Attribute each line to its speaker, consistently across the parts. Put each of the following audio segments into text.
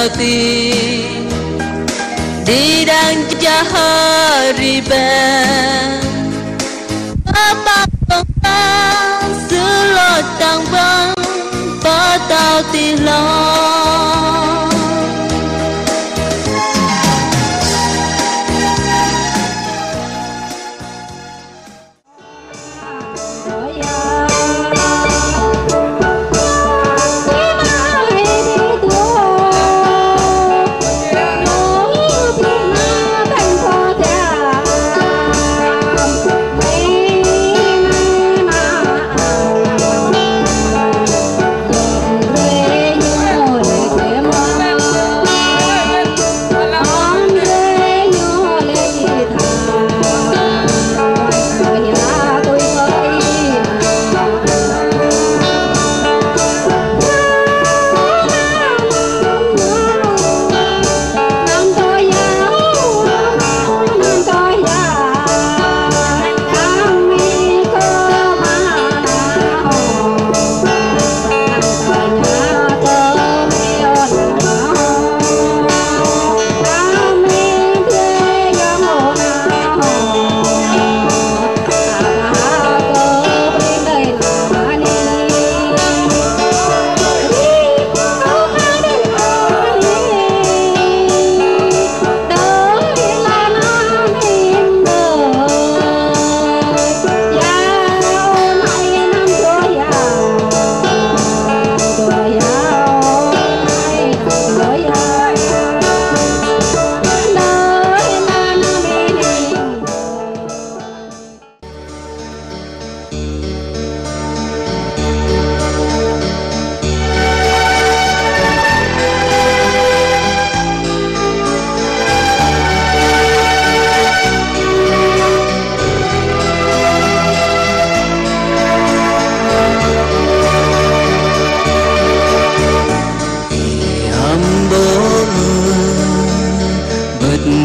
Speaker 1: ti đi đang cha hari ben apa kau selo tang bang patau ti lo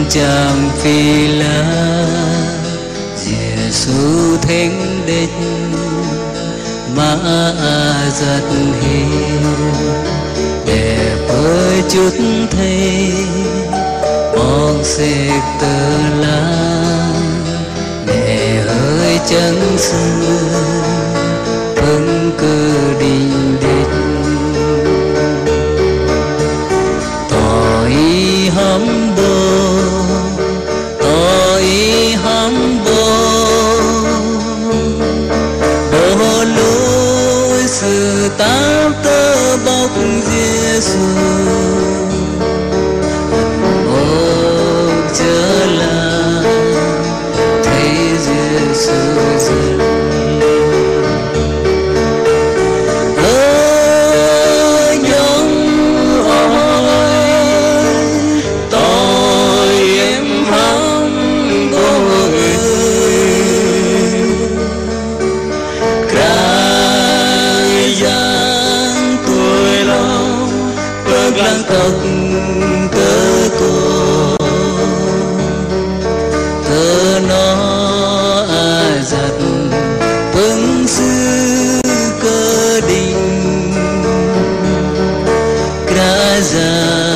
Speaker 1: chàng phi lá Giêsu thánh đích mà giật hiền để với chút thấy mong xịt từ lá mẹ ơi chân xưa vẫn cứ đình đích tội hâm bồ bồ lối sự tám tơ bọc Giêsu ôm trở lại thấy Giêsu dần lang tộc cơ cô thơ nó giật vững sư cơ đình ra